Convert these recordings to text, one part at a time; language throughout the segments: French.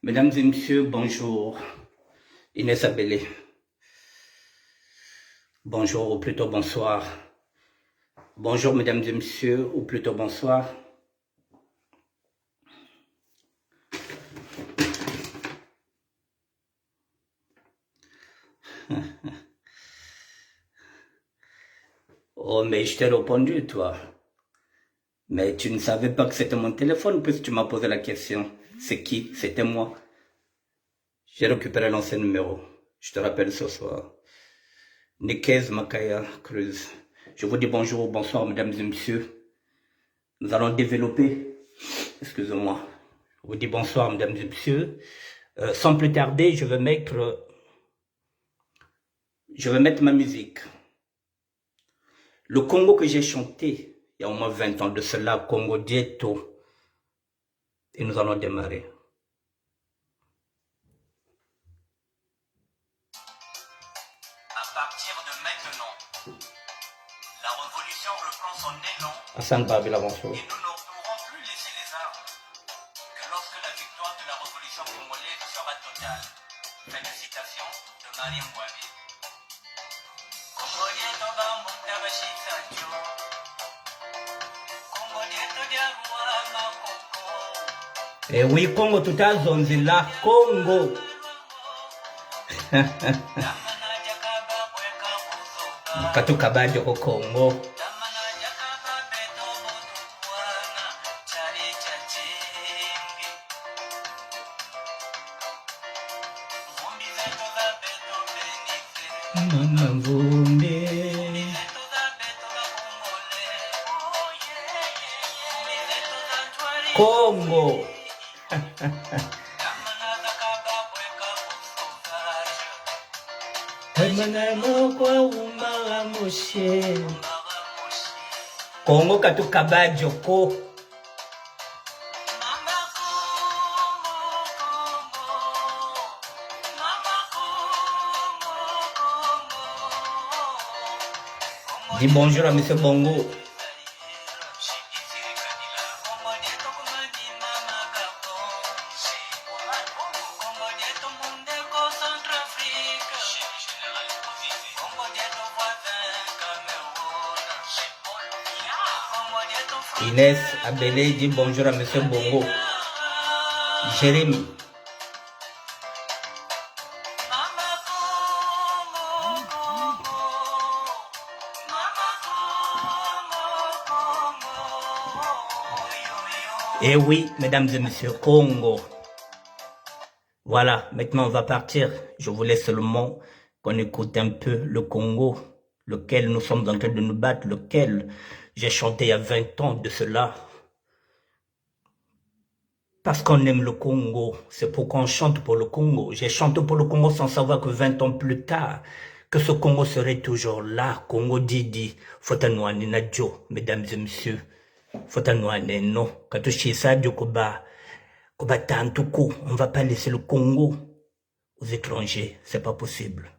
Mesdames et messieurs, bonjour. Inès Abélé. Bonjour, ou plutôt bonsoir. Bonjour, mesdames et messieurs, ou plutôt bonsoir. Oh, mais je t'ai répondu, toi. Mais tu ne savais pas que c'était mon téléphone puisque tu m'as posé la question. C'est qui? C'était moi. J'ai récupéré l'ancien numéro. Je te rappelle ce soir. Nikez Makaya Cruz. Je vous dis bonjour ou bonsoir, mesdames et messieurs. Nous allons développer. Excusez-moi. Je vous dis bonsoir, mesdames et messieurs. Sans plus tarder, je vais mettre ma musique. Le Congo que j'ai chanté il y a au moins 20 ans de cela, Congo Dietto. Et nous allons démarrer. À partir de maintenant, la révolution reprend son élan. Hassan Babi, la bonjour. Et nous ne pourrons plus laisser les armes que lorsque la victoire de la révolution congolaise sera totale. Fin de citation de Marie Mbouabi. Congo Dietto Bambo Kabashitsacho. Congo Dietto Diarouama Koko. Eh oui, Congo tout à Zonzilla, Congo. Katuka bajo ko Congo. Congo. Congo katuka bajo ko. Dis bonjour à Monsieur Bongo. Inès Abélé dit bonjour à Monsieur Bongo. Jérémy. Eh oui, mesdames et messieurs, Congo. Voilà, maintenant on va partir. Je voulais seulement qu'on écoute un peu le Congo, lequel nous sommes en train de nous battre, lequel j'ai chanté il y a 20 ans de cela. Parce qu'on aime le Congo, c'est pourquoi on chante pour le Congo. J'ai chanté pour le Congo sans savoir que 20 ans plus tard, que ce Congo serait toujours là. Congo Didi, Fotanouane Nadjo, mesdames et messieurs. Fotanouane non, Katushi Sadio Koba, Koba Tantuku, on ne va pas laisser le Congo aux étrangers, c'est pas possible.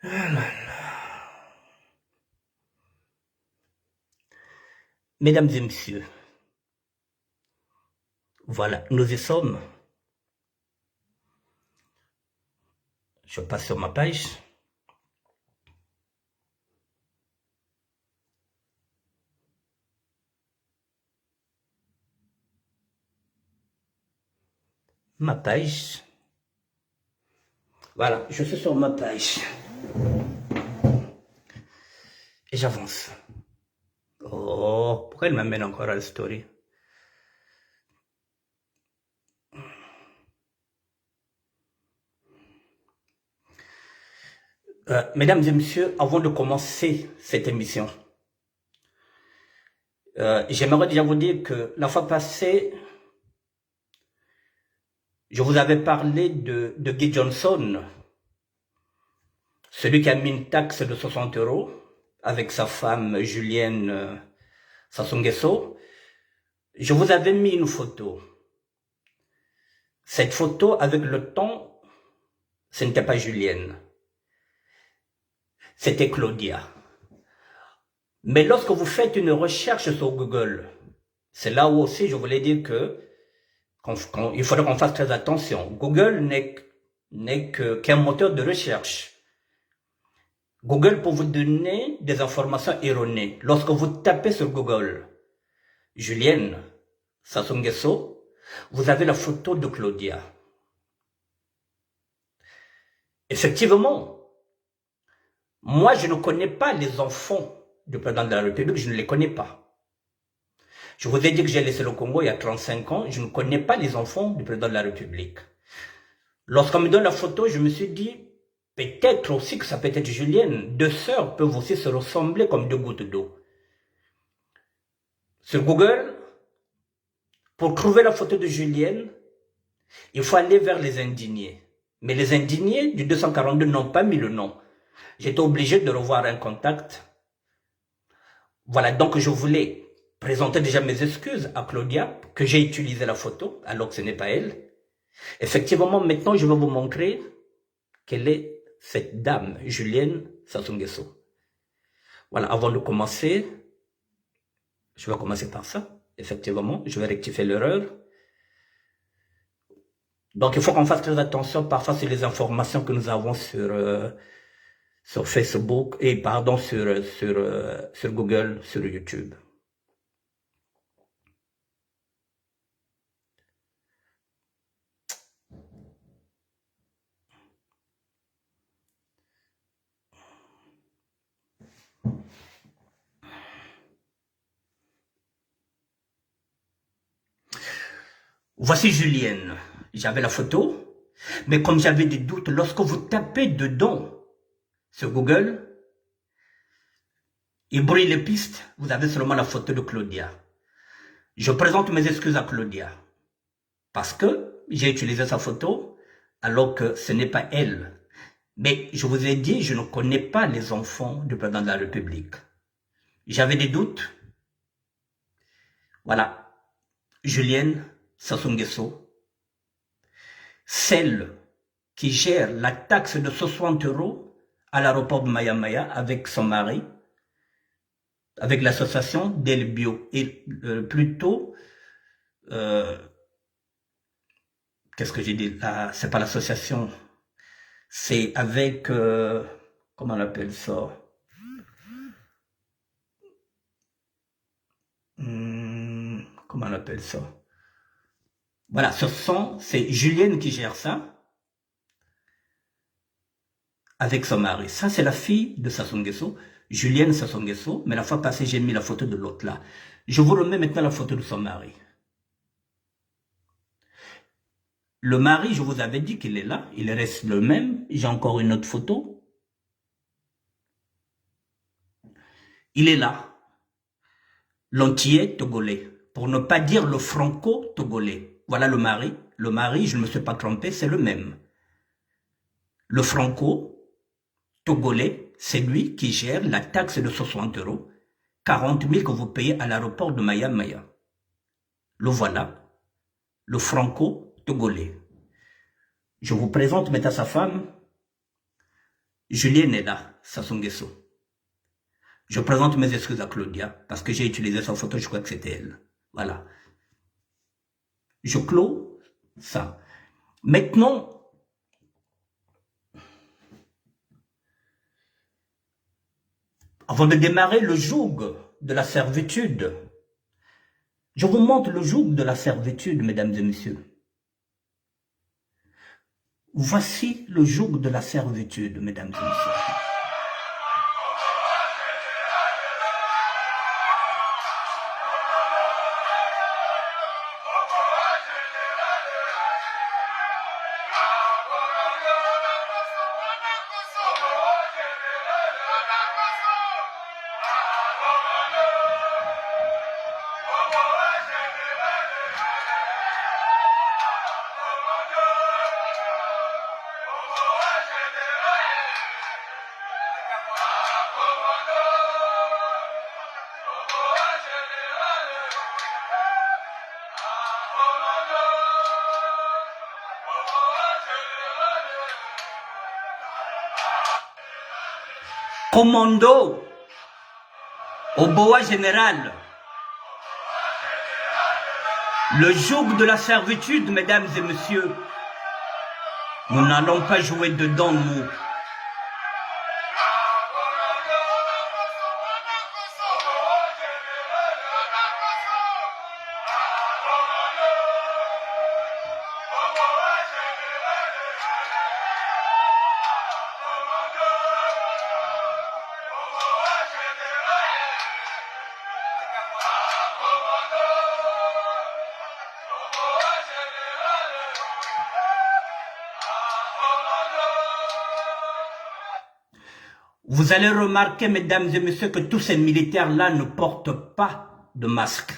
Ah là là. Mesdames et messieurs, voilà, nous y sommes. Je passe sur ma page. Ma page. Voilà, je suis sur ma page. Et j'avance. Oh, pourquoi elle m'amène encore à la story? Mesdames et messieurs, avant de commencer cette émission, j'aimerais déjà vous dire que la fois passée, je vous avais parlé de Guy Johnson, celui qui a mis une taxe de 60 € avec sa femme Julienne Sassou Nguesso. Je vous avais mis une photo. Cette photo, avec le temps, Ce n'était pas Julienne. C'était Claudia. Mais lorsque vous faites une recherche sur Google, c'est là où aussi je voulais dire que il faudrait qu'on fasse très attention. Google n'est qu'un moteur de recherche. Google peut vous donner des informations erronées. Lorsque vous tapez sur Google, Julienne Sassou Nguesso, vous avez la photo de Claudia. Effectivement, moi je ne connais pas les enfants du président de la République, je ne les connais pas. Je vous ai dit que j'ai laissé le Congo il y a 35 ans, je ne connais pas les enfants du président de la République. Lorsqu'on me donne la photo, je me suis dit, peut-être aussi que ça peut être Julienne. Deux sœurs peuvent aussi se ressembler comme deux gouttes d'eau. Sur Google, pour trouver la photo de Julienne, il faut aller vers les indignés. Mais les indignés du 242 n'ont pas mis le nom. J'étais obligé de revoir un contact. Voilà, donc je voulais présenter déjà mes excuses à Claudia, que j'ai utilisé la photo, alors que ce n'est pas elle. Effectivement, maintenant, je vais vous montrer quelle est cette dame, Julienne Sassou Nguesso. Voilà, avant de commencer, je vais commencer par ça. Effectivement, je vais rectifier l'erreur. Donc, il faut qu'on fasse très attention parfois sur les informations que nous avons sur Facebook et pardon, sur Google, sur YouTube. Voici Julienne. J'avais la photo, mais comme j'avais des doutes, lorsque vous tapez dedans sur Google, il brouille les pistes, vous avez seulement la photo de Claudia. Je présente mes excuses à Claudia, parce que j'ai utilisé sa photo, alors que ce n'est pas elle. Mais je vous ai dit, je ne connais pas les enfants du président de la République. J'avais des doutes. Voilà. Julienne Sassou Nguesso, celle qui gère la taxe de 60 € à l'aéroport de Maya avec son mari, avec l'association Del Bio, et plutôt, qu'est-ce que j'ai dit là, c'est pas l'association, c'est avec, comment on appelle ça, comment on appelle ça, voilà, c'est Julienne qui gère ça, avec son mari. Ça, c'est la fille de Sassou Nguesso, Julienne Sassou Nguesso, mais la fois passée, j'ai mis la photo de l'autre là. Je vous remets maintenant la photo de son mari. Le mari, je vous avais dit qu'il est là, il reste le même. J'ai encore une autre photo. Il est là, l'antillais togolais, pour ne pas dire le franco-togolais. Voilà le mari. Le mari, je ne me suis pas trompé, c'est le même. Le franco-togolais, c'est lui qui gère la taxe de 60 €, 40 000 que vous payez à l'aéroport de Maya. Le voilà, le franco-togolais. Je vous présente maintenant sa femme, Julienne est là, Sassou Nguesso. Je présente mes excuses à Claudia, parce que j'ai utilisé sa photo, je crois que c'était elle. Voilà. Je clôt ça. Maintenant, avant de démarrer le joug de la servitude, je vous montre le joug de la servitude, mesdames et messieurs. Voici le joug de la servitude, mesdames et messieurs. Commando, au boa général, le joug de la servitude, mesdames et messieurs, nous n'allons pas jouer dedans, nous. Vous allez remarquer, mesdames et messieurs, que tous ces militaires-là ne portent pas de masque.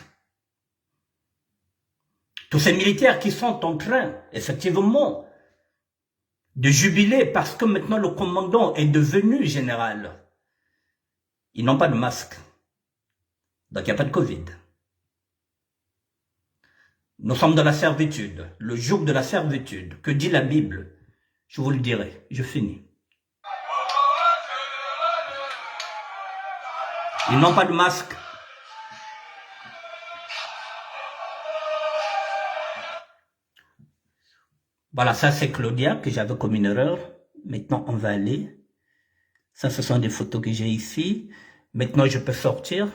Tous ces militaires qui sont en train, effectivement, de jubiler parce que maintenant le commandant est devenu général. Ils n'ont pas de masque. Donc il n'y a pas de Covid. Nous sommes dans la servitude, le joug de la servitude. Que dit la Bible? Je vous le dirai, je finis. Ils n'ont pas de masque. Voilà, ça c'est Claudia que j'avais comme une erreur. Maintenant, on va aller. Ça, ce sont des photos que j'ai ici. Maintenant, je peux sortir.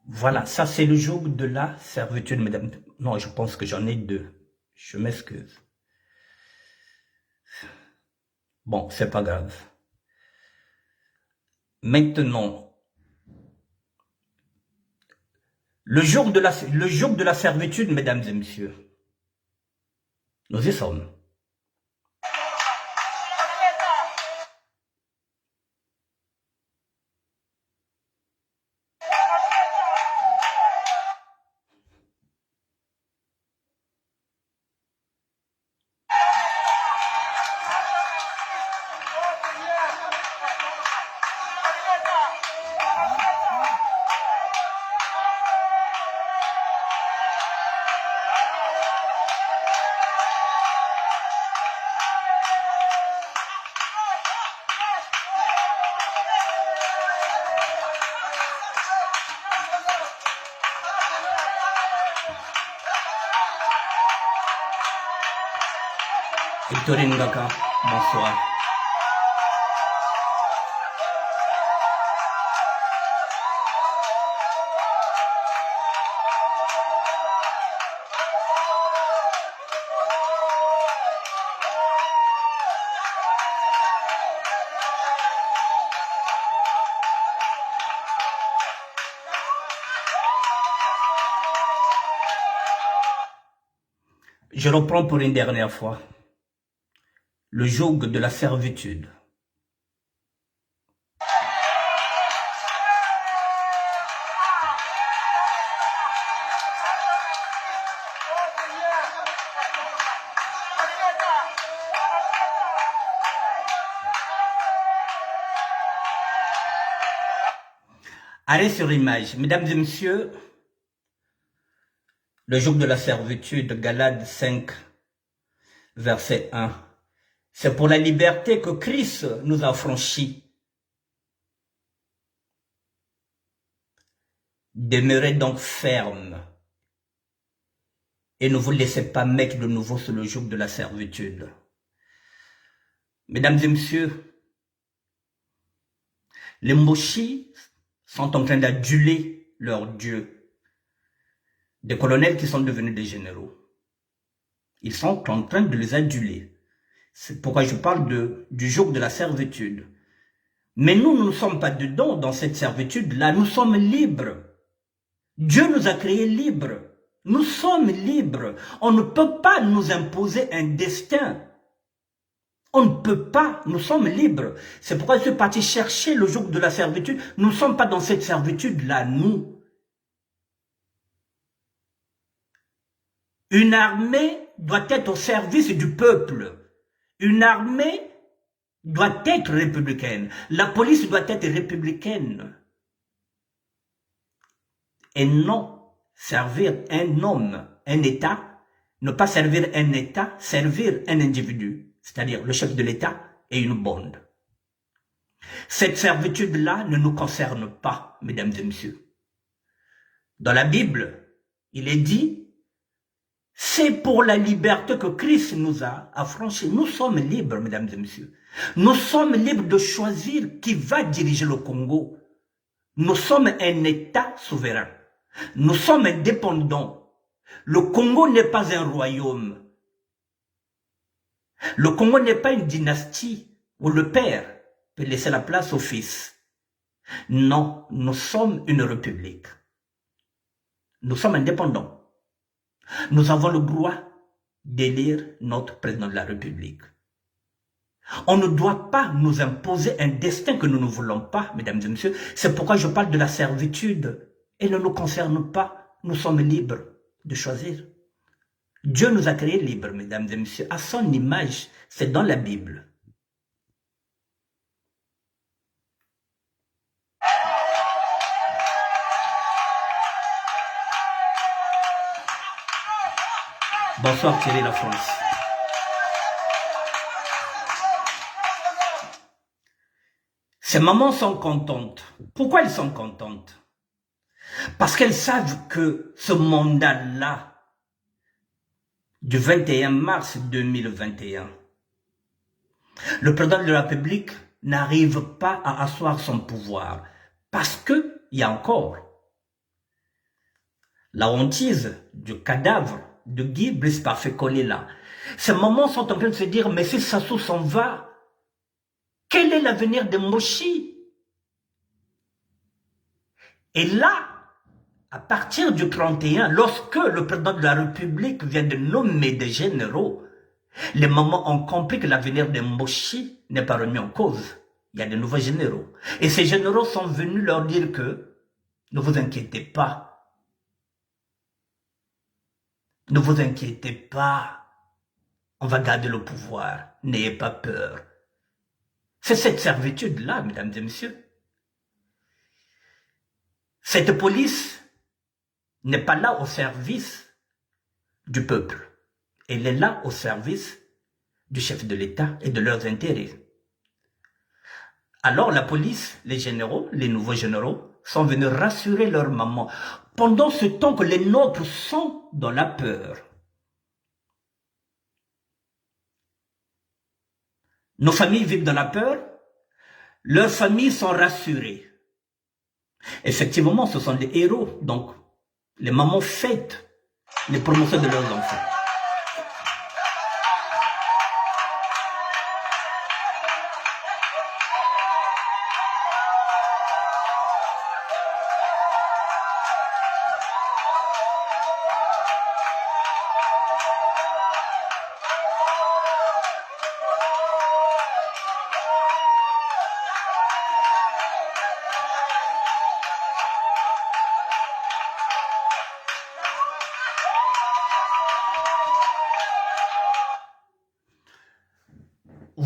Voilà, ça c'est le joug de la servitude, mesdames. Non, je pense que j'en ai deux. Je m'excuse. Bon, c'est pas grave. Maintenant, le joug de la servitude, mesdames et messieurs, nous y sommes. Victorine Ngaka, bonsoir. Je reprends pour une dernière fois. Le joug de la servitude. Allez sur l'image. Mesdames et messieurs, le joug de la servitude, Galates 5, verset 1. C'est pour la liberté que Christ nous a franchis. Demeurez donc fermes et ne vous laissez pas mettre de nouveau sur le joug de la servitude. Mesdames et messieurs, les mochis sont en train d'aduler leur Dieu. Des colonels qui sont devenus des généraux. Ils sont en train de les aduler. C'est pourquoi je parle du joug de la servitude. Mais nous ne sommes pas dedans, dans cette servitude-là. Nous sommes libres. Dieu nous a créés libres. Nous sommes libres. On ne peut pas nous imposer un destin. On ne peut pas. Nous sommes libres. C'est pourquoi je suis parti chercher le joug de la servitude. Nous ne sommes pas dans cette servitude-là, nous. Une armée doit être au service du peuple. Une armée doit être républicaine. La police doit être républicaine. Et non servir un homme, un État, Ne pas servir un État, servir un individu, c'est-à-dire le chef de l'État et une bande. Cette servitude-là ne nous concerne pas, mesdames et messieurs. Dans la Bible, il est dit, c'est pour la liberté que Christ nous a affranchis. Nous sommes libres, mesdames et messieurs. Nous sommes libres de choisir qui va diriger le Congo. Nous sommes un État souverain. Nous sommes indépendants. Le Congo n'est pas un royaume. Le Congo n'est pas une dynastie où le père peut laisser la place au fils. Non, nous sommes une république. Nous sommes indépendants. Nous avons le droit d'élire notre président de la République. On ne doit pas nous imposer un destin que nous ne voulons pas, mesdames et messieurs. C'est pourquoi je parle de la servitude. Elle ne nous concerne pas. Nous sommes libres de choisir. Dieu nous a créés libres, mesdames et messieurs, à son image. C'est dans la Bible. Bonsoir Thierry La France. Ces mamans sont contentes. Pourquoi elles sont contentes? Parce qu'elles savent que ce mandat-là, du 21 mars 2021, le président de la République n'arrive pas à asseoir son pouvoir. Parce qu'il y a encore la hantise du cadavre de Guy Brice Parfait collé là. Ces mamans sont en train de se dire, mais si Sassou s'en va, quel est l'avenir de Moshi? Et là, à partir du 31, lorsque le président de la République vient de nommer des généraux, les mamans ont compris que l'avenir de Moshi n'est pas remis en cause. Il y a de nouveaux généraux. Et ces généraux sont venus leur dire que ne vous inquiétez pas. Ne vous inquiétez pas. On va garder le pouvoir. N'ayez pas peur. C'est cette servitude-là, mesdames et messieurs. Cette police n'est pas là au service du peuple. Elle est là au service du chef de l'État et de leurs intérêts. Alors la police, les généraux, les nouveaux généraux, sont venus rassurer leur maman pendant ce temps que les nôtres sont dans la peur. Nos familles vivent dans la peur, leurs familles sont rassurées. Effectivement, ce sont des héros, donc les mamans fêtent les promotions de leurs enfants.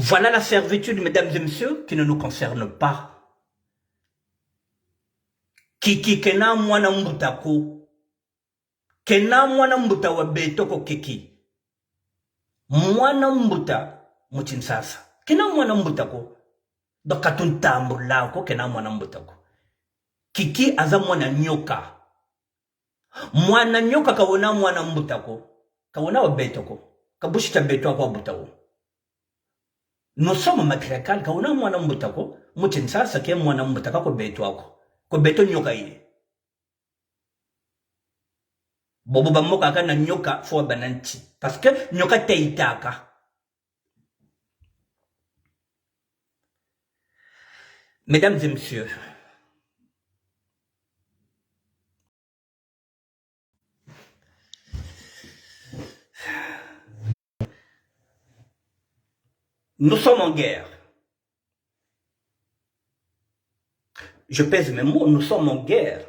Voilà la servitude, mesdames et messieurs, qui ne nous concerne pas. Kiki kena mwana mbutako. Kena mwana mbuta wa betoko kiki. Mwana mbuta muchinsasa. Kena mwana mbutako. Doka tuntambu lako kena mwana mbutako. Kiki aza mwana nyoka. Mwana nyoka kawona mwana mbutako. Kawona wa betoko. Kabushita betoko wa butako. Nous sommes matriarcal ka una mwana mbutako muchinsasa ke mwana mbutaka ko beto wako ko beto nyoka ile bobo bamoka kana nyoka fo bananti parce que nyoka teitaka. Mesdames et messieurs, nous sommes en guerre. Je pèse mes mots, nous sommes en guerre.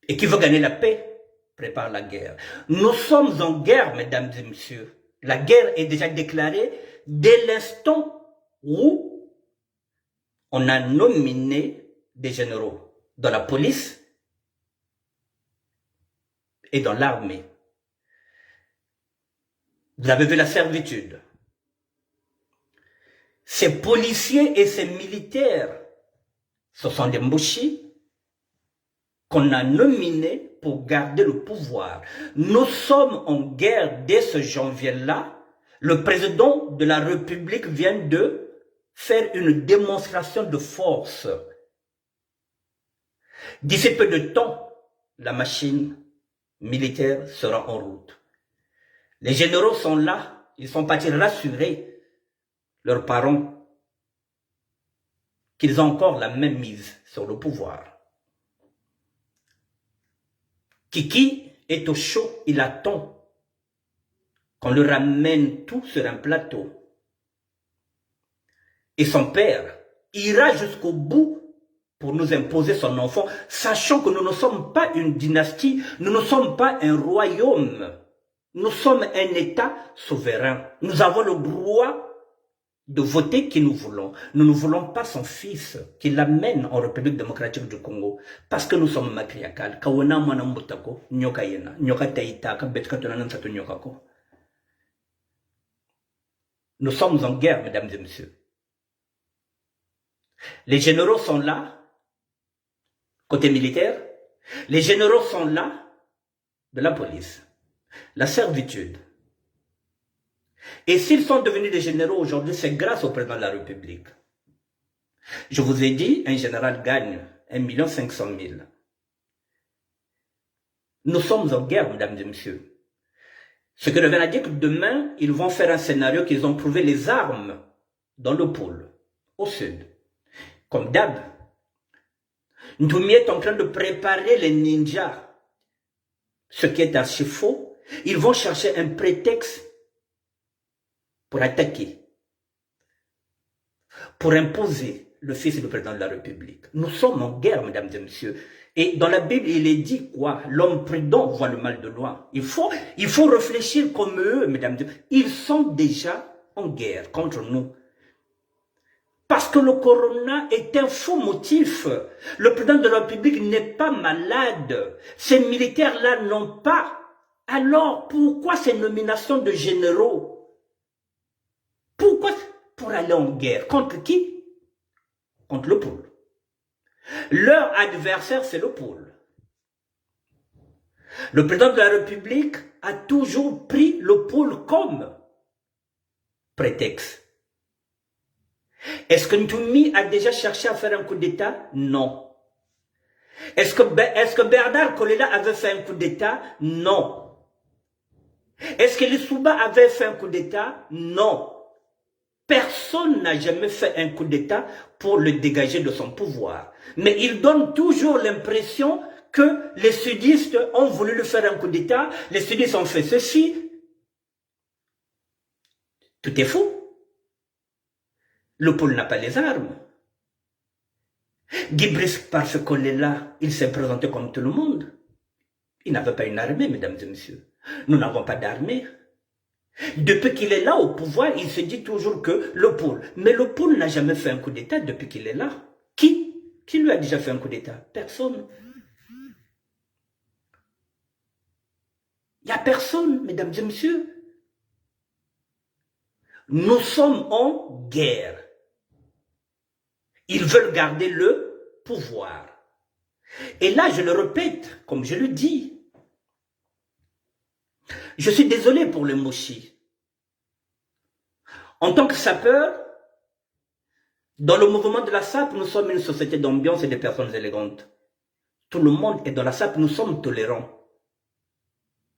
Et qui veut gagner la paix, prépare la guerre. Nous sommes en guerre, mesdames et messieurs. La guerre est déjà déclarée dès l'instant où on a nominé des généraux dans la police et dans l'armée. Vous avez vu la servitude. Ces policiers et ces militaires, ce sont des mouchis qu'on a nominés pour garder le pouvoir. Nous sommes en guerre dès ce janvier-là. Le président de la République vient de faire une démonstration de force. D'ici peu de temps, la machine militaire sera en route. Les généraux sont là, ils sont partis rassurer leurs parents qu'ils ont encore la même mise sur le pouvoir. Kiki est au chaud, il attend qu'on le ramène tout sur un plateau. Et son père ira jusqu'au bout pour nous imposer son enfant, sachant que nous ne sommes pas une dynastie, nous ne sommes pas un royaume. Nous sommes un État souverain. Nous avons le droit de voter qui nous voulons. Nous ne voulons pas son fils qui l'amène en République démocratique du Congo. Parce que nous sommes matriarcales. Nous sommes en guerre, mesdames et messieurs. Les généraux sont là, côté militaire. Les généraux sont là, de la police. La servitude. Et s'ils sont devenus des généraux aujourd'hui, c'est grâce au président de la République. Je vous ai dit, un général gagne 1 500 000. Nous sommes en guerre, mesdames et messieurs. Ce que revient à dire que demain, ils vont faire un scénario qu'ils ont trouvé les armes dans le pôle, au sud. Comme d'hab, Ndoumi est en train de préparer les ninjas. Ce qui est archi faux. Ils vont chercher un prétexte pour attaquer, pour imposer le fils du président de la République. Nous sommes en guerre, mesdames et messieurs. Et dans la Bible, il est dit quoi? L'homme prudent voit le mal de loin. Il faut réfléchir comme eux, mesdames et messieurs. Ils sont déjà en guerre contre nous. Parce que le corona est un faux motif. Le président de la République n'est pas malade. Ces militaires-là n'ont pas. Alors, pourquoi ces nominations de généraux? Pourquoi? Pour aller en guerre. Contre qui? Contre le pôle. Leur adversaire, c'est le pôle. Le président de la République a toujours pris le pôle comme prétexte. Est-ce que Ntoumi a déjà cherché à faire un coup d'État? Non. Est-ce que Bernard Kolela avait fait un coup d'État? Non. Est-ce que Lissouba avait fait un coup d'État? Non. Personne n'a jamais fait un coup d'État pour le dégager de son pouvoir. Mais il donne toujours l'impression que les sudistes ont voulu lui faire un coup d'État, les sudistes ont fait ceci. Tout est faux. Le pôle n'a pas les armes. Guy Brisk, parce qu'on est là, il s'est présenté comme tout le monde. Il n'avait pas une armée, mesdames et messieurs. Nous n'avons pas d'armée. Depuis qu'il est là au pouvoir, il se dit toujours que le pôle. Mais le pôle n'a jamais fait un coup d'État depuis qu'il est là. Qui lui a déjà fait un coup d'État? Personne. Il n'y a personne, mesdames et messieurs. Nous sommes en guerre. Ils veulent garder le pouvoir. Et là, je le répète, comme je le dis, je suis désolé pour les Moshi. En tant que sapeur, dans le mouvement de la SAP, nous sommes une société d'ambiance et de personnes élégantes. Tout le monde est dans la SAP, nous sommes tolérants.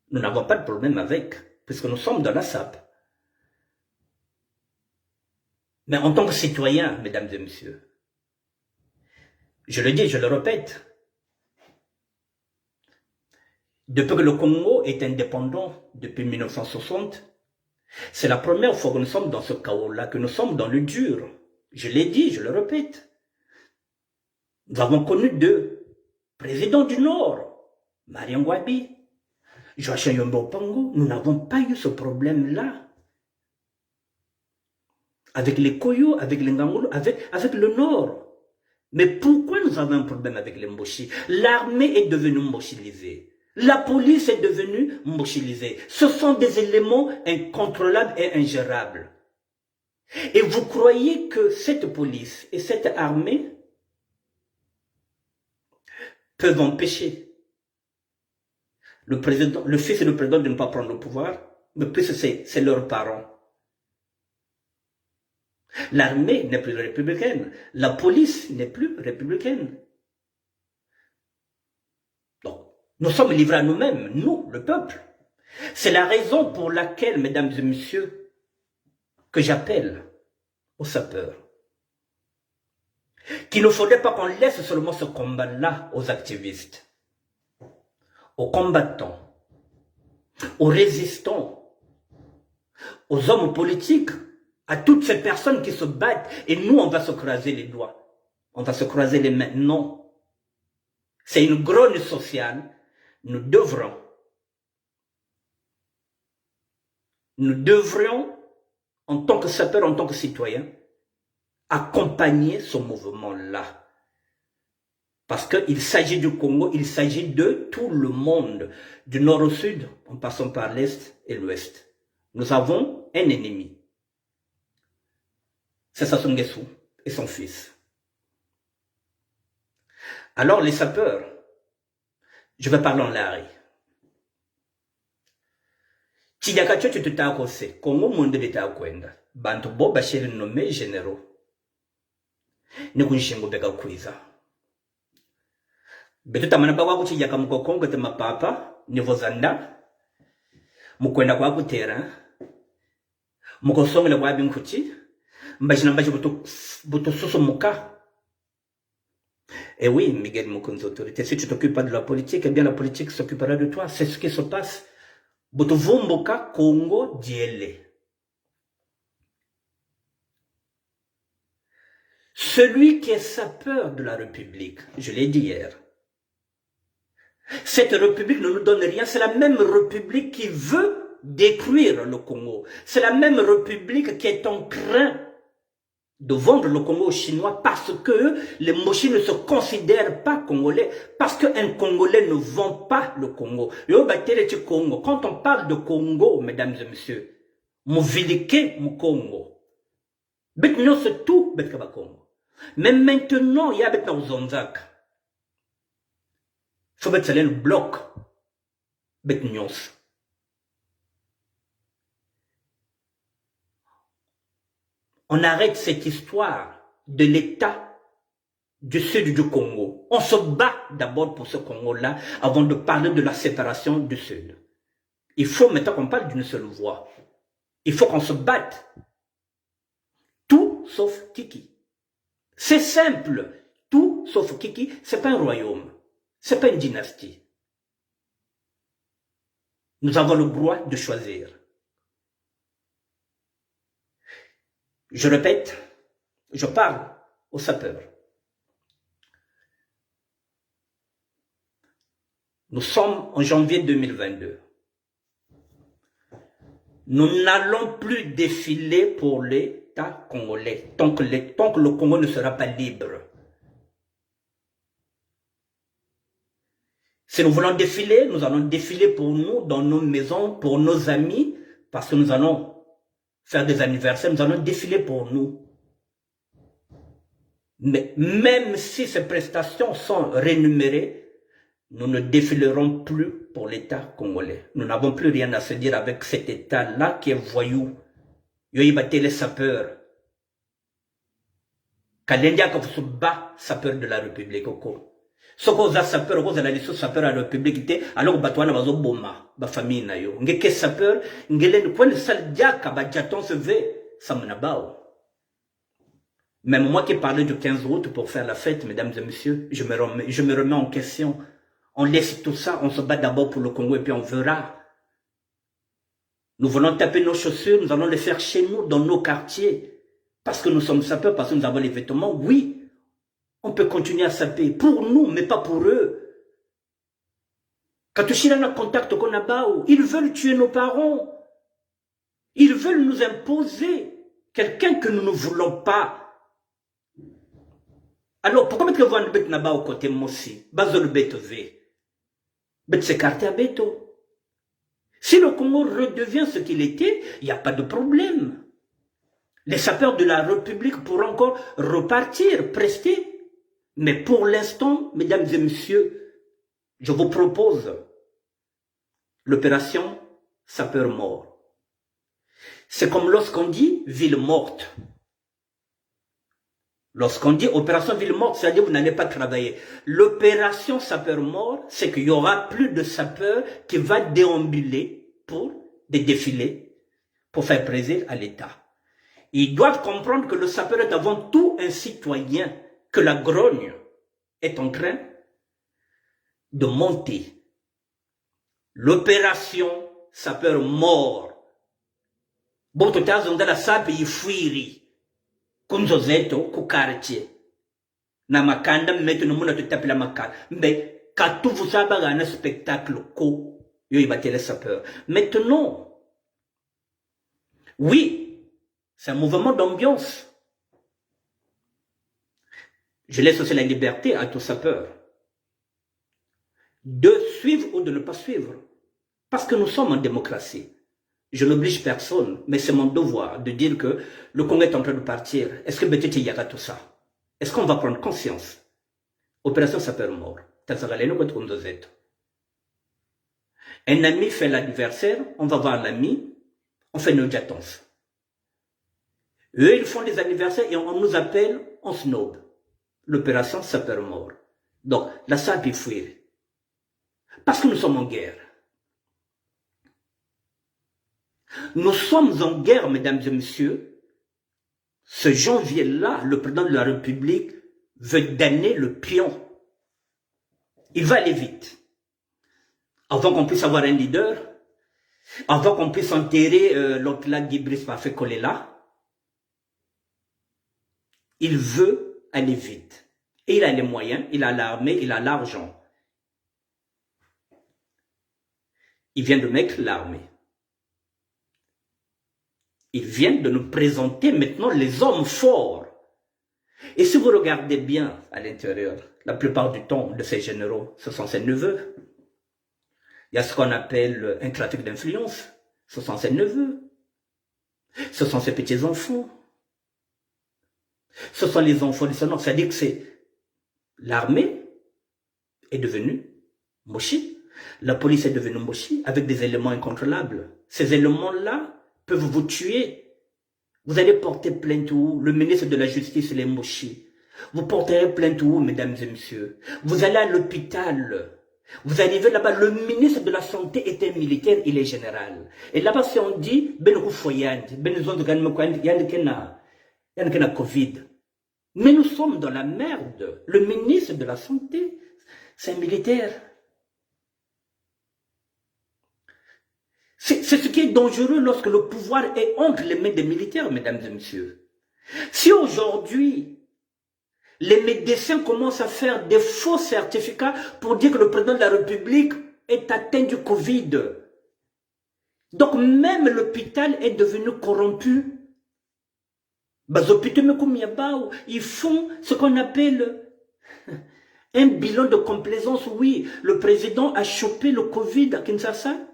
Nous n'avons pas de problème avec, puisque nous sommes dans la SAP. Mais en tant que citoyen, mesdames et messieurs, je le dis, je le répète, depuis que le Congo est indépendant, depuis 1960, c'est la première fois que nous sommes dans ce chaos-là, que nous sommes dans le dur. Je l'ai dit, je le répète. Nous avons connu deux présidents du Nord, Marien Wabi, Joachim Yombo Pango. Nous n'avons pas eu ce problème-là. Avec les Koyo, avec les Ngangolo, avec le Nord. Mais pourquoi nous avons un problème avec les Moshi? L'armée est devenue mochilisée. La police est devenue mobilisée. Ce sont des éléments incontrôlables et ingérables. Et vous croyez que cette police et cette armée peuvent empêcher le fils et le président de ne pas prendre le pouvoir, mais plus c'est leurs parents. L'armée n'est plus républicaine, la police n'est plus républicaine. Donc, nous sommes livrés à nous-mêmes, nous, le peuple. C'est la raison pour laquelle, mesdames et messieurs, que j'appelle aux sapeurs, qu'il ne faudrait pas qu'on laisse seulement ce combat-là aux activistes, aux combattants, aux résistants, aux hommes politiques, à toutes ces personnes qui se battent, et nous, on va se croiser les doigts, on va se croiser les mains. Non. C'est une grogne sociale. Nous devrions, en tant que sapeurs, en tant que citoyens, accompagner ce mouvement-là. Parce qu'il s'agit du Congo, il s'agit de tout le monde, du nord au sud, en passant par l'est et l'ouest. Nous avons un ennemi. C'est Sassou Nguesso et son fils. Alors les sapeurs, je vais parler en lari. Chidakacho tutakose, Congo monde bitakwenda. Bantu bo bashiri nommé généraux. Ni kunshingo beka kwiza. Betuta manaba kwa kuchijaka mukokongo te mapapa, nivo zanda. Mukwenda kwa kutera. Mukosongele kwa binkuchi. Mbajina mbaji buto susu muka. Et oui, Miguel Mokonzo autorité, si tu t'occupes pas de la politique, eh bien la politique s'occupera de toi. C'est ce qui se passe. Buto vumboka Congo diele. Celui qui est sapeur de la République, je l'ai dit hier, cette République ne nous donne rien, c'est la même République qui veut détruire le Congo. C'est la même République qui est en train de vendre le Congo aux Chinois parce que les Mochis ne se considèrent pas Congolais, parce qu'un Congolais ne vend pas le Congo. Quand on parle de Congo, mesdames et messieurs, Mouvilike mu Congo. Maintenant c'est tout Betkaba Congo. Mais maintenant, il y a maintenant Zonzak. Il faut mettre le bloc. Maintenant. On arrête cette histoire de l'État du sud du Congo. On se bat d'abord pour ce Congo-là avant de parler de la séparation du sud. Il faut maintenant qu'on parle d'une seule voix. Il faut qu'on se batte. Tout sauf Kiki. C'est simple. Tout sauf Kiki, c'est pas un royaume. C'est pas une dynastie. Nous avons le droit de choisir. Je répète, je parle aux sapeurs. Nous sommes en janvier 2022. Nous n'allons plus défiler pour l'État congolais tant que le Congo ne sera pas libre. Si nous voulons défiler, nous allons défiler pour nous, dans nos maisons, pour nos amis, parce que nous allons faire des anniversaires, nous allons défiler pour nous. Mais même si ces prestations sont rémunérées, nous ne défilerons plus pour l'État congolais. Nous n'avons plus rien à se dire avec cet État-là qui est voyou. Yoyibate les sapeurs. Kalendia que vous bat sapeur de la République. Ce que vous sapeur, vous allez sur sapeur à la République, alors que vous avez boma, ba famille na yo. Ngeke sapeur, ngelen quoi le sal diaka ba jaton se ve, ça me nabao. Même moi qui parlais du 15 août pour faire la fête, mesdames et messieurs, je me remets en question. On laisse tout ça, on se bat d'abord pour le Congo et puis on verra. Nous voulons taper nos chaussures, nous allons les faire chez nous, dans nos quartiers. Parce que nous sommes sapeurs, parce que nous avons les vêtements, oui. On peut continuer à saper pour nous, mais pas pour eux. Katushira na contact qu'on a bao, ils veulent tuer nos parents. Ils veulent nous imposer quelqu'un que nous ne voulons pas. Alors, pourquoi mettre le vent de bête là-bas au côté Mossi? Bazol bête V. Mais s'écarter à Beto. Si le Congo redevient ce qu'il était, il n'y a pas de problème. Les sapeurs de la République pourront encore repartir, prester. Mais pour l'instant, mesdames et messieurs, je vous propose l'opération sapeur mort. C'est comme lorsqu'on dit ville morte. Lorsqu'on dit opération ville morte, c'est-à-dire que vous n'allez pas travailler. L'opération sapeur mort, c'est qu'il y aura plus de sapeurs qui vont déambuler pour des défilés, pour faire plaisir à l'État. Ils doivent comprendre que le sapeur est avant tout un citoyen, que la grogne est en train de monter. L'opération sapeur mort. Bon, tout à l'heure, la sape y fuiri. Kunzozeto, kukartie. Na makanda, mettez nous mona te taper la makanda. Mais, quand tout vous savez, un spectacle, il va les sapeurs. Maintenant, oui, c'est un mouvement d'ambiance. Je laisse aussi la liberté à tout sapeur de suivre ou de ne pas suivre. Parce que nous sommes en démocratie. Je n'oblige personne, mais c'est mon devoir de dire que le Congo est en train de partir. Est-ce que peut-être il y aura tout ça? Est-ce qu'on va prendre conscience? Opération sapeur mort. Un ami fait l'anniversaire, on va voir l'ami, on fait une audience. Eux, ils font des anniversaires et on nous appelle, on snob. L'opération sapeur mort. Donc, la sape est fuir. Parce que nous sommes en guerre. Nous sommes en guerre, mesdames et messieurs. Ce janvier-là, le président de la République veut damner le pion. Il va aller vite. Avant qu'on puisse avoir un leader, avant qu'on puisse enterrer l'autre là, Guibris Parfait Kolela, il veut aller vite. Et il a les moyens, il a l'armée, il a l'argent. Il vient de mettre l'armée. Il vient de nous présenter maintenant les hommes forts. Et si vous regardez bien à l'intérieur, la plupart du temps de ces généraux, ce sont ses neveux. Il y a ce qu'on appelle un trafic d'influence. Ce sont ses neveux. Ce sont ses petits-enfants. Ce sont les enfants de son nom. C'est-à-dire que c'est l'armée est devenue Moshi. La police est devenue Moshi avec des éléments incontrôlables. Ces éléments-là peuvent vous tuer. Vous allez porter plainte où? Le ministre de la Justice, les Moshi. Vous porterez plainte où, mesdames et messieurs? Vous allez à l'hôpital. Vous arrivez là-bas, le ministre de la Santé est un militaire, il est général. Et là-bas, si on dit, Covid. Mais nous sommes dans la merde. Le ministre de la Santé, c'est un militaire. C'est ce qui est dangereux lorsque le pouvoir est entre les mains des militaires, mesdames et messieurs. Si aujourd'hui, les médecins commencent à faire des faux certificats pour dire que le président de la République est atteint du Covid. Donc même l'hôpital est devenu corrompu. Ils font ce qu'on appelle un bilan de complaisance. Oui, le président a chopé le Covid à Kinshasa.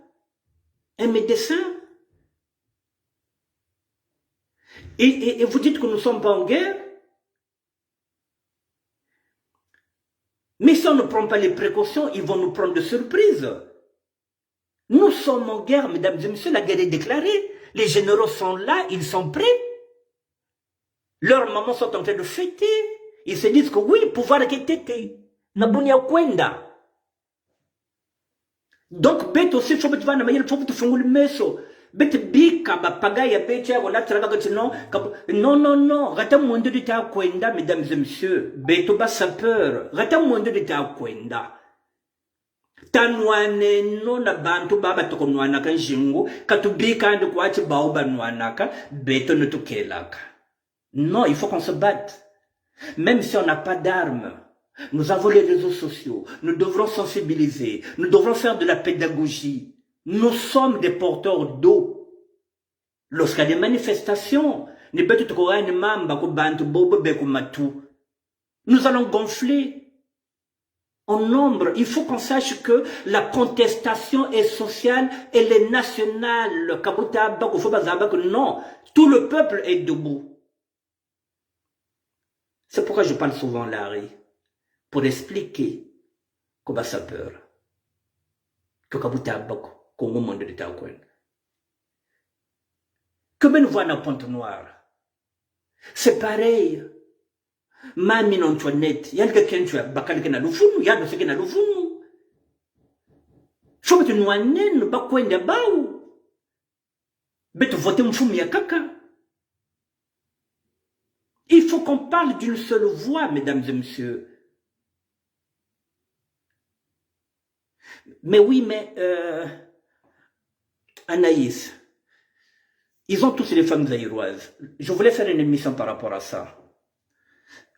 Un médecin. Et vous dites que nous ne sommes pas en guerre. Mais si on ne prend pas les précautions, ils vont nous prendre de surprise. Nous sommes en guerre, mesdames et messieurs, la guerre est déclarée. Les généraux sont là, ils sont prêts. Leurs mamans sont en train de fêter. Ils se disent que oui, pouvoir est Nabunia Kwenda. Donc, bête aussi, il faut que tu vas dans il faut que tu fasses le meso. Bête bika, pagaya, bête, on a travaillé, non, rata monde de ta Kwenda, mesdames et messieurs. Bête, bas sapeur, rata monde de ta Kwenda. Tanwane, non, na bantu, baba, tokonwanaka, jingo, katubika, de quoi tu baoba, nwanaka, bête, ne te kelaka. Non, il faut qu'on se batte. Même si on n'a pas d'armes. Nous avons les réseaux sociaux, nous devrons sensibiliser, nous devrons faire de la pédagogie. Nous sommes des porteurs d'eau. Lorsqu'il y a des manifestations, nous allons gonfler. en nombre. Il faut qu'on sache que la contestation est sociale, elle est nationale. Non, tout le peuple est debout. C'est pourquoi je parle souvent Larry, pour expliquer comment ça peur. Que Kabuta Bako, Congo monde de Taouen. Que ben voit dans Pont Noir. C'est pareil. Mami non Antoinette, il y a quelqu'un qui a bakal qui n'a le fou, il y a de ce qui n'a le fou. Faut que tu nous amènes, pas quoi de baou. Mais tu votes un fou, mais caca. Il faut qu'on parle d'une seule voix, mesdames et messieurs. Mais oui, mais Anaïs, ils ont tous les femmes zaïroises. Je voulais faire une émission par rapport à ça.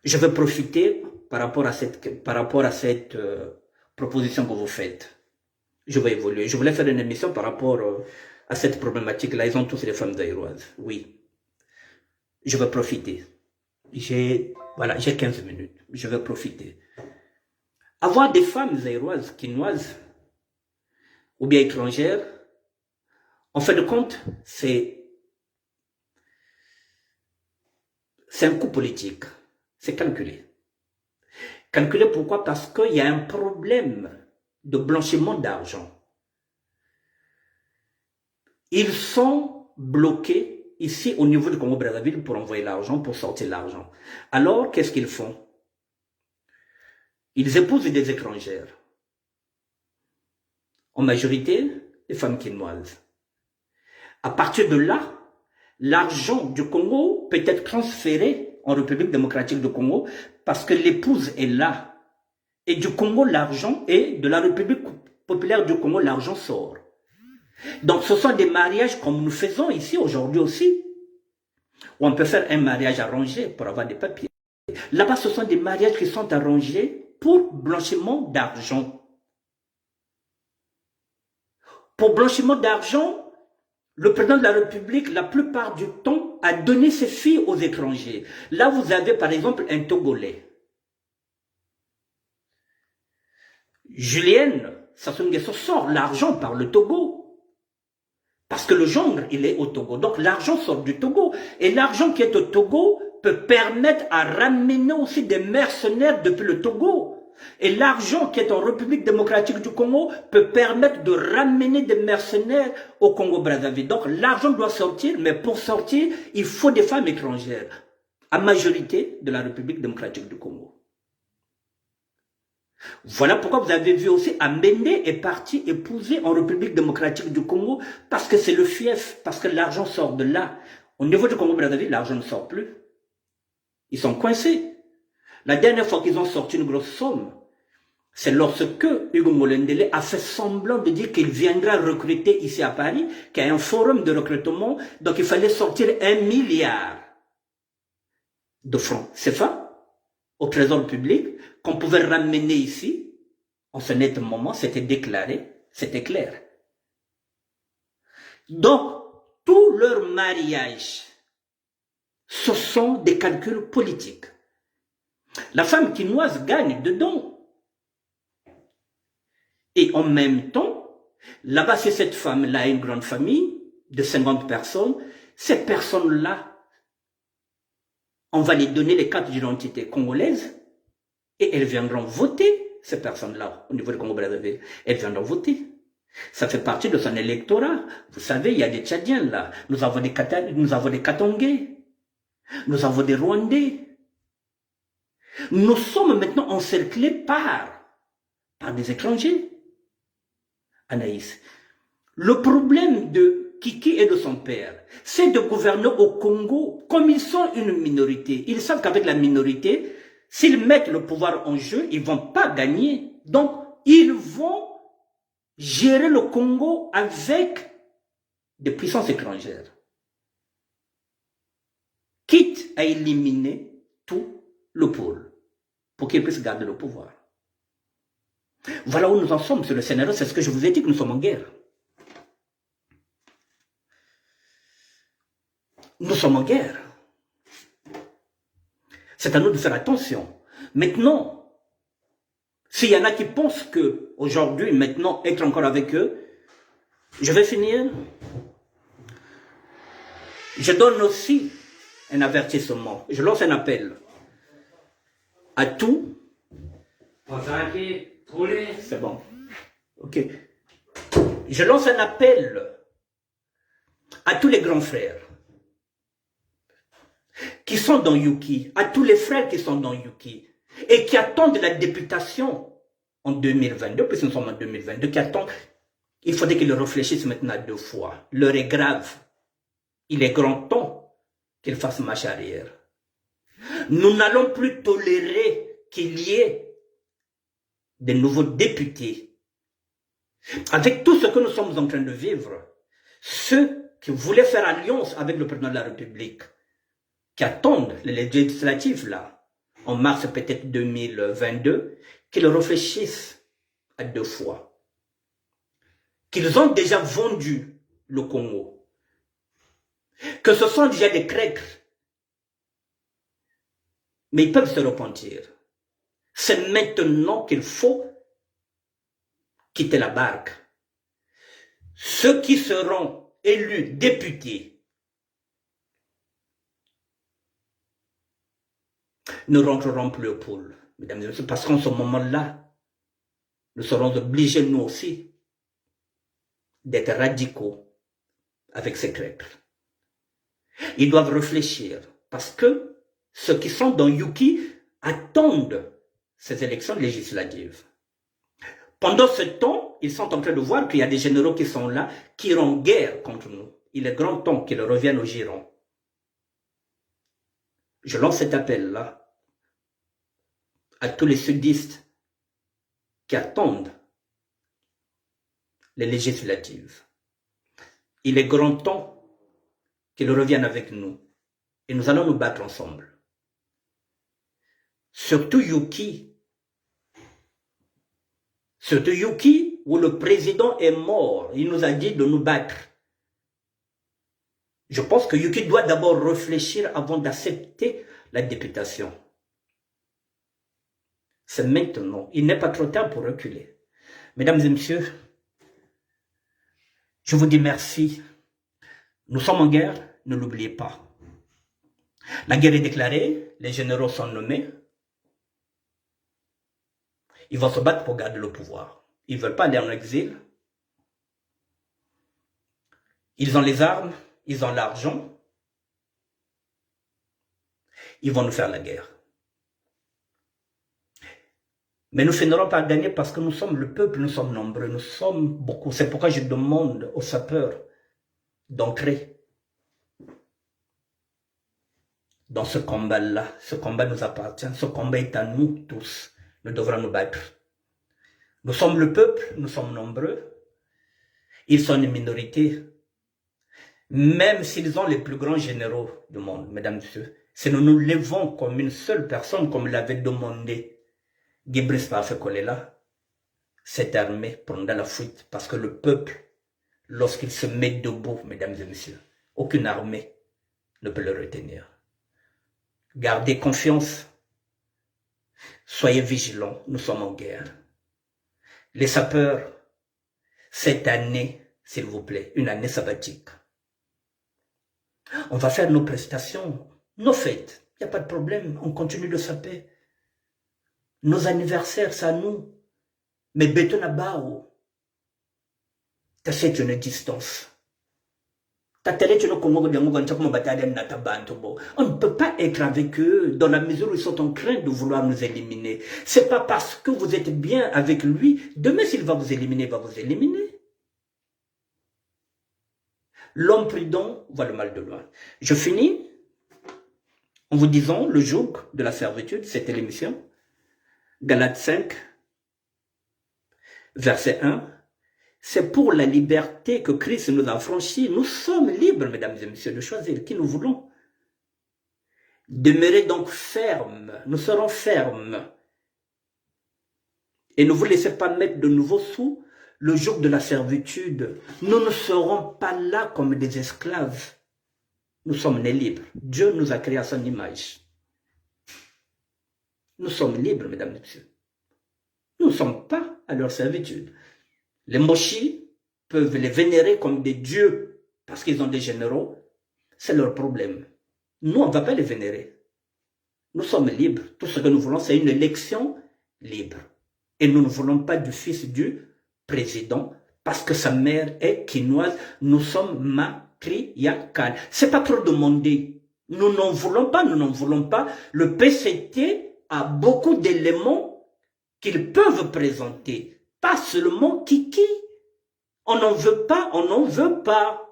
Je vais profiter par rapport à cette proposition que vous faites. Je vais évoluer. Je voulais faire une émission par rapport à cette problématique-là. Ils ont tous les femmes zaïroises. Oui. Je vais profiter. J'ai 15 minutes. Je vais profiter. Avoir des femmes zaïroises, quinoises, ou bien étrangères, en fin de compte, c'est un coup politique. C'est calculé. Calculé pourquoi? Parce qu'il y a un problème de blanchiment d'argent. Ils sont bloqués ici au niveau du Congo-Brazzaville pour envoyer l'argent, pour sortir l'argent. Alors, qu'est-ce qu'ils font? Ils épousent des étrangères. En majorité, les femmes quinoises. À partir de là, l'argent du Congo peut être transféré en République démocratique du Congo parce que l'épouse est là. Et du Congo, l'argent, et de la République populaire du Congo, l'argent sort. Donc ce sont des mariages comme nous faisons ici aujourd'hui aussi. Où on peut faire un mariage arrangé pour avoir des papiers. Là-bas, ce sont des mariages qui sont arrangés pour blanchiment d'argent. Pour blanchiment d'argent, le président de la République, la plupart du temps, a donné ses filles aux étrangers. Là, vous avez par exemple un Togolais. Julienne Sassou Nguesso sort l'argent par le Togo. Parce que le gendre, il est au Togo. Donc l'argent sort du Togo. Et l'argent qui est au Togo peut permettre à ramener aussi des mercenaires depuis le Togo. Et l'argent qui est en République démocratique du Congo peut permettre de ramener des mercenaires au Congo-Brazzaville. Donc l'argent doit sortir, mais pour sortir, il faut des femmes étrangères, à majorité de la République démocratique du Congo. Voilà pourquoi vous avez vu aussi Amende est parti épouser en République démocratique du Congo, parce que c'est le fief, parce que l'argent sort de là. Au niveau du Congo-Brazzaville, l'argent ne sort plus. Ils sont coincés. La dernière fois qu'ils ont sorti une grosse somme, c'est lorsque Hugo Molendele a fait semblant de dire qu'il viendra recruter ici à Paris, qu'il y a un forum de recrutement, donc il fallait sortir 1 milliard de francs CFA au trésor public, qu'on pouvait ramener ici. En ce net moment, c'était déclaré, c'était clair. Donc, tout leur mariage, ce sont des calculs politiques. La femme quinoise gagne dedans. Et en même temps, là-bas, c'est cette femme-là, une grande famille de 50 personnes. Ces personnes-là, on va les donner les cartes d'identité congolaises et elles viendront voter, ces personnes-là, au niveau du Congo-Brazzaville. Elles viendront voter. Ça fait partie de son électorat. Vous savez, il y a des Tchadiens là. Nous avons des Katongais. Nous avons des Rwandais. Nous sommes maintenant encerclés par des étrangers. Anaïs, le problème de Kiki et de son père, c'est de gouverner au Congo comme ils sont une minorité. Ils savent qu'avec la minorité, s'ils mettent le pouvoir en jeu, ils ne vont pas gagner. Donc, ils vont gérer le Congo avec des puissances étrangères. Quitte à éliminer tout le pôle pour qu'ils puissent garder le pouvoir. Voilà où nous en sommes sur le scénario, c'est ce que je vous ai dit que nous sommes en guerre. Nous sommes en guerre. C'est à nous de faire attention. Maintenant, S'il y en a qui pensent que aujourd'hui, maintenant, être encore avec eux, je vais finir. Je donne aussi un avertissement. Je lance un appel à tous. C'est bon. Ok. Je lance un appel à tous les grands frères qui sont dans Yuki, à tous les frères qui sont dans Yuki et qui attendent la députation en 2022, puisque nous sommes en 2022, qui attendent, il faudrait qu'ils réfléchissent maintenant 2 fois. L'heure est grave. Il est grand temps qu'ils fassent marche arrière. Nous n'allons plus tolérer qu'il y ait de nouveaux députés. Avec tout ce que nous sommes en train de vivre, ceux qui voulaient faire alliance avec le président de la République, qui attendent les législatives là, en mars peut-être 2022, qu'ils réfléchissent à 2 fois. Qu'ils ont déjà vendu le Congo. Que ce sont déjà des traîtres. Mais ils peuvent se repentir. C'est maintenant qu'il faut quitter la barque. Ceux qui seront élus députés ne rentreront plus au pôle, mesdames et messieurs, parce qu'en ce moment-là, nous serons obligés, nous aussi, d'être radicaux avec ces traîtres. Ils doivent réfléchir, parce que ceux qui sont dans Yuki attendent ces élections législatives. Pendant ce temps, ils sont en train de voir qu'il y a des généraux qui sont là, qui iront guerre contre nous. Il est grand temps qu'ils reviennent au giron. Je lance cet appel-là à tous les sudistes qui attendent les législatives. Il est grand temps qu'ils reviennent avec nous. Et nous allons nous battre ensemble. Surtout Yuki, où le président est mort. Il nous a dit de nous battre. Je pense que Yuki doit d'abord réfléchir avant d'accepter la députation. C'est maintenant. Il n'est pas trop tard pour reculer. Mesdames et messieurs, je vous dis merci. Nous sommes en guerre, ne l'oubliez pas. La guerre est déclarée, les généraux sont nommés. Ils vont se battre pour garder le pouvoir. Ils ne veulent pas aller en exil. Ils ont les armes, ils ont l'argent. Ils vont nous faire la guerre. Mais nous finirons par gagner parce que nous sommes le peuple, nous sommes nombreux, nous sommes beaucoup. C'est pourquoi je demande aux sapeurs d'entrer dans ce combat-là. Ce combat nous appartient, ce combat est à nous tous. Nous devrons nous battre. Nous sommes le peuple, nous sommes nombreux. Ils sont une minorité. Même s'ils ont les plus grands généraux du monde, mesdames et messieurs, si nous nous levons comme une seule personne, comme l'avait demandé Guibris Parfait-Kolela, cette armée prendra la fuite. Parce que le peuple, lorsqu'il se met debout, mesdames et messieurs, aucune armée ne peut le retenir. Gardez confiance. Soyez vigilants, nous sommes en guerre. Les sapeurs, cette année, s'il vous plaît, une année sabbatique. On va faire nos prestations, nos fêtes, il n'y a pas de problème, on continue de saper. Nos anniversaires, c'est à nous. Mais béton à bao. T'as fait une distance. On ne peut pas être avec eux dans la mesure où ils sont en train de vouloir nous éliminer. C'est pas parce que vous êtes bien avec lui, demain s'il va vous éliminer, il va vous éliminer. L'homme prudent voit le mal de loin. Je finis en vous disant le joug de la servitude, c'était l'émission. Galates 5, verset 1. C'est pour la liberté que Christ nous a franchis. Nous sommes libres, mesdames et messieurs, de choisir qui nous voulons. Demeurez donc fermes. Nous serons fermes. Et ne vous laissez pas mettre de nouveau sous le joug de la servitude. Nous ne serons pas là comme des esclaves. Nous sommes nés libres. Dieu nous a créés à son image. Nous sommes libres, mesdames et messieurs. Nous ne sommes pas à leur servitude. Les mochis peuvent les vénérer comme des dieux parce qu'ils ont des généraux. C'est leur problème. Nous, on ne va pas les vénérer. Nous sommes libres. Tout ce que nous voulons, c'est une élection libre. Et nous ne voulons pas du fils du président parce que sa mère est quinoise. Nous sommes matriarcales. C'est pas trop demandé. Nous n'en voulons pas, nous n'en voulons pas. Le PCT a beaucoup d'éléments qu'ils peuvent présenter. Pas seulement Kiki. On n'en veut pas, on n'en veut pas.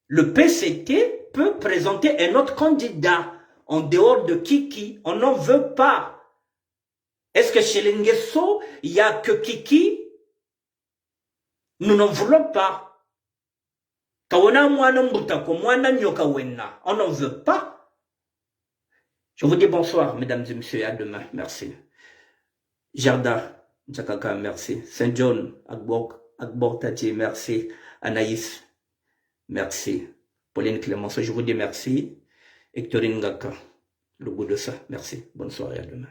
Le PCT peut présenter un autre candidat en dehors de Kiki. On n'en veut pas. Est-ce que chez les Nguesso, il n'y a que Kiki? Nous n'en voulons pas. On n'en veut pas. Je vous dis bonsoir, mesdames et messieurs, et à demain. Merci. Jarda, Jakaka, merci. Saint John, Agbor Tati, merci. Anaïs, merci. Pauline Clémenceau, je vous dis merci. Hectorine Ngaka, le goût de ça, merci. Bonne soirée, à demain.